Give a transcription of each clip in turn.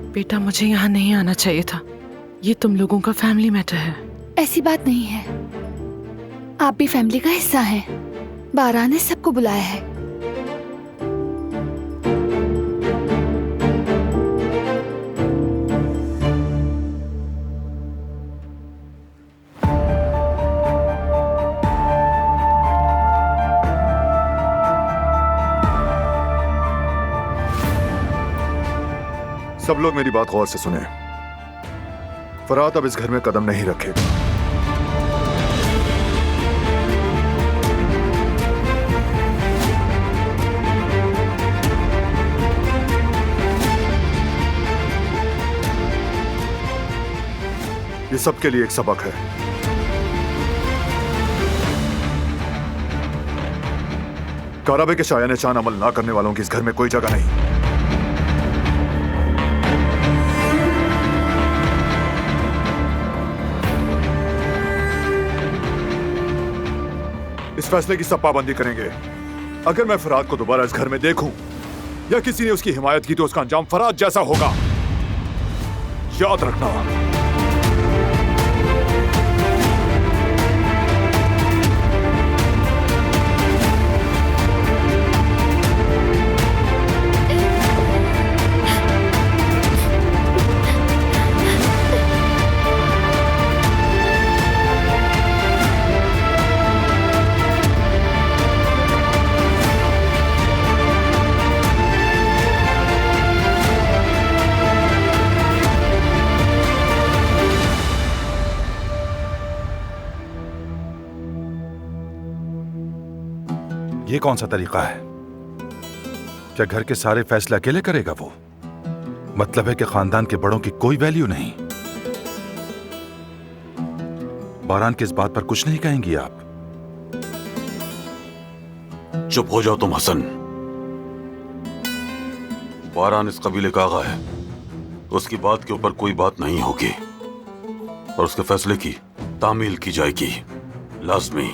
बेटा, मुझे यहाँ नहीं आना चाहिए था। ये तुम लोगों का फैमिली मैटर है। ऐसी बात नहीं है, आप भी फैमिली का हिस्सा हैं। बारा ने सबको बुलाया है। सब लोग मेरी बात गौर से सुने। फरात अब इस घर में कदम नहीं रखेगा। ये सबके लिए एक सबक है। काराबे के शायाने चान अमल ना करने वालों की इस घर में कोई जगह नहीं। इस फैसले की सब पाबंदी करेंगे। अगर मैं फराद को दोबारा इस घर में देखूं या किसी ने उसकी हिमायत की तो उसका अंजाम फराद जैसा होगा। याद रखना। ये कौन सा तरीका है? क्या घर के सारे फैसले अकेले करेगा वो? मतलब है कि खानदान के बड़ों की कोई वैल्यू नहीं। बारान की इस बात पर कुछ नहीं कहेंगी आप? चुप हो जाओ तुम हसन। बारान इस कबीले का आगा है, उसकी बात के ऊपर कोई बात नहीं होगी और उसके फैसले की तामील की जाएगी, लाजमी।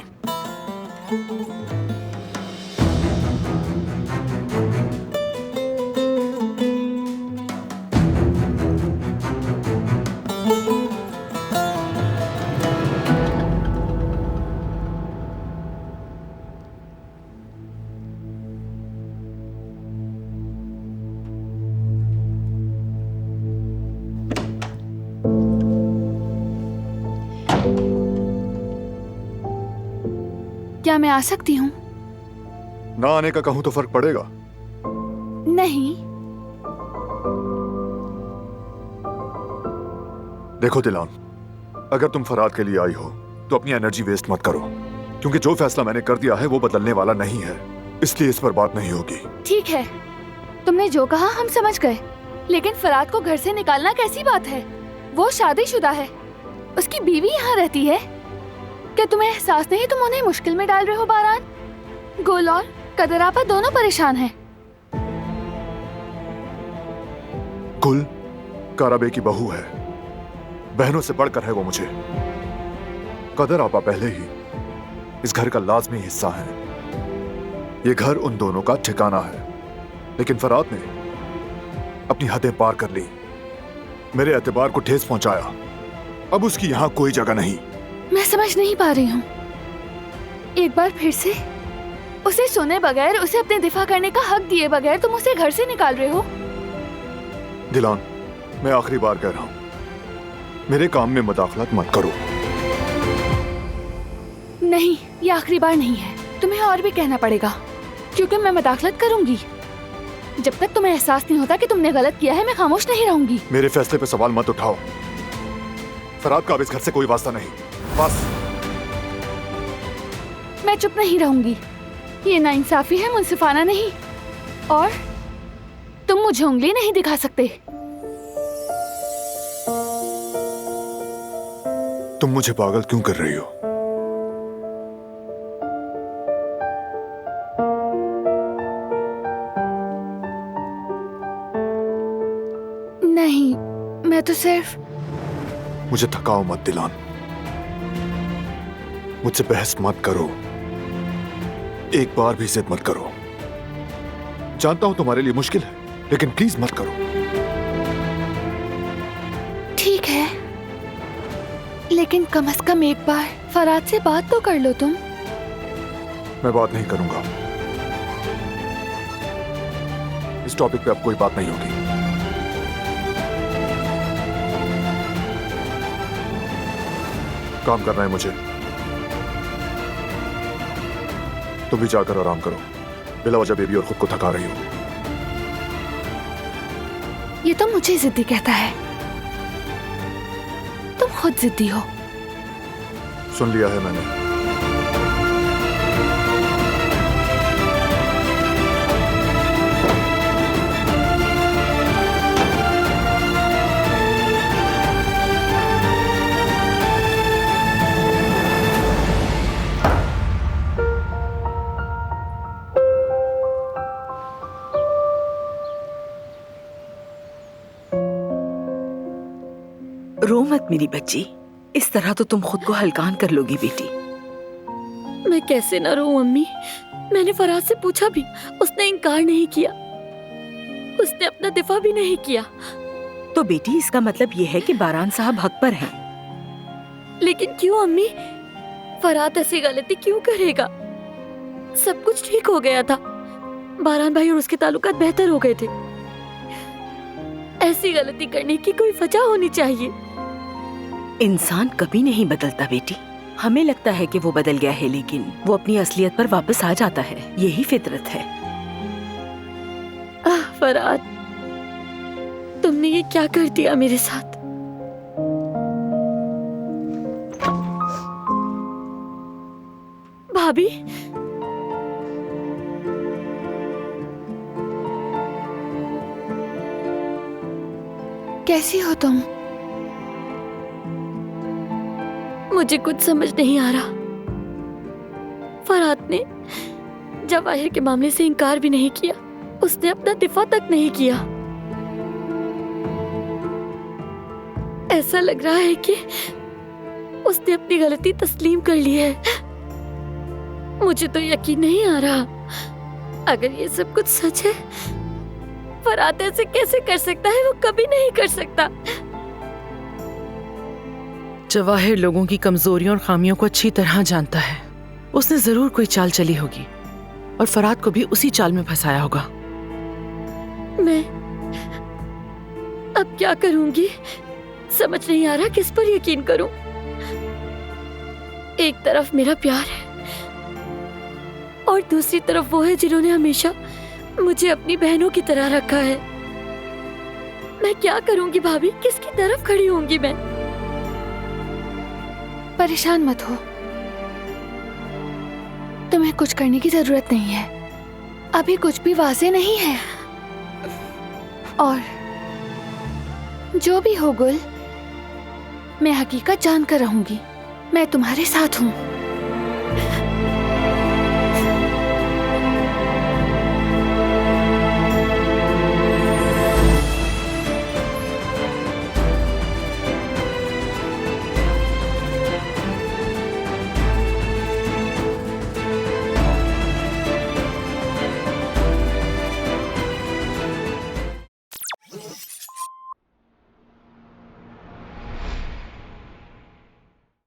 क्या मैं आ सकती हूँ? ना आने का कहूं तो फर्क पड़ेगा? नहीं। देखो दिलान, अगर तुम फराद के लिए आई हो तो अपनी एनर्जी वेस्ट मत करो, क्योंकि जो फैसला मैंने कर दिया है वो बदलने वाला नहीं है, इसलिए इस पर बात नहीं होगी। ठीक है, तुमने जो कहा हम समझ गए, लेकिन फराद को घर से निकालना कैसी बात है? वो शादीशुदा है, उसकी बीवी यहाँ रहती है। क्या तुम्हें एहसास नहीं तुम उन्हें मुश्किल में डाल रहे हो बारान? गुल और कदर आपा दोनों परेशान हैं। गुल काराबे की बहू है, बहनों से बढ़कर है वो मुझे। कदर आपा पहले ही इस घर का लाजमी हिस्सा है। ये घर उन दोनों का ठिकाना है, लेकिन फराद ने अपनी हदें पार कर ली, मेरे एतबार को ठेस पहुंचाया। अब उसकी यहां कोई जगह नहीं। मैं समझ नहीं पा रही हूँ। एक बार फिर से उसे सुने बगैर, उसे अपने दिफा करने का हक दिए बगैर तुम उसे घर से निकाल रहे हो। दिलान, मैं आखिरी बार कह रहा हूँ, मेरे काम में मुदाखलत मत करो। नहीं, ये आखिरी बार नहीं है, तुम्हें और भी कहना पड़ेगा, क्योंकि मैं मुदाखलत करूंगी। जब तक तुम्हें एहसास नहीं होता कि तुमने गलत किया है, मैं खामोश नहीं रहूंगी। मेरे फैसले पे सवाल मत उठाओ। फराद का अब इस घर से कोई वास्ता नहीं, बस। मैं चुप नहीं रहूंगी। ये नाइंसाफी है, मुंसिफाना नहीं। और तुम मुझे उंगली नहीं दिखा सकते। तुम मुझे पागल क्यों कर रही हो? नहीं, मैं तो सिर्फ। मुझे थकाओ मत दिलान, मुझसे बहस मत करो, एक बार भी जिद मत करो। जानता हूं तुम्हारे लिए मुश्किल है, लेकिन प्लीज मत करो। लेकिन कम से कम एक बार फराद से बात तो कर लो तुम। मैं बात नहीं करूंगा। इस टॉपिक पे अब कोई बात नहीं होगी। काम करना है मुझे। तुम भी जाकर आराम करो। बिला वजह बेबी और खुद को थका रही हो। ये तो मुझे जिद्दी कहता है। तुम खुद जिद्दी हो। सुन लिया है मैंने। रो मत मेरी बच्ची, इस तरह तो तुम खुद को हल्कान कर लोगी बेटी। मैं कैसे न रोऊं अम्मी। मैंने फराज से पूछा भी, उसने इनकार नहीं किया। उसने अपना दिफा भी नहीं किया। तो बेटी इसका मतलब ये है कि बारान साहब हक पर हैं। लेकिन क्यों अम्मी? फराद ऐसी गलती क्यों करेगा? सब कुछ ठीक हो गया था। बारान भाई और उसके ताल्लुकात बेहतर हो गए थे। ऐसी गलती करने की कोई वजह होनी चाहिए। इंसान कभी नहीं बदलता बेटी। हमें लगता है कि वो बदल गया है, लेकिन वो अपनी असलियत पर वापस आ जाता है। यही फितरत है। फराद, तुमने ये क्या कर दिया मेरे साथ? भाभी, कैसी हो तुम? मुझे कुछ समझ नहीं आ रहा। फराद ने जवाहिर के मामले से इनकार भी नहीं किया। उसने अपना दिफा तक नहीं किया। ऐसा लग रहा है कि उसने अपनी गलती तस्लीम कर ली है। मुझे तो यकीन नहीं आ रहा। अगर ये सब कुछ सच है, फराद ऐसे कैसे कर सकता है? वो कभी नहीं कर सकता। जवाहिर लोगों की कमजोरियों और खामियों को अच्छी तरह जानता है। उसने जरूर कोई चाल चली होगी और फराद को भी उसी चाल में फंसाया होगा। मैं अब क्या करूंगी? समझ नहीं आ रहा किस पर यकीन करूं। एक तरफ मेरा प्यार है और दूसरी तरफ वो है जिन्होंने हमेशा मुझे अपनी बहनों की तरह रखा है। मैं क्या करूंगी भाभी? किसकी तरफ खड़ी होंगी मैं? परेशान मत हो। तुम्हें कुछ करने की जरूरत नहीं है। अभी कुछ भी वाज़ेह नहीं है। और जो भी हो गुल, मैं हकीकत जानकर रहूंगी। मैं तुम्हारे साथ हूँ।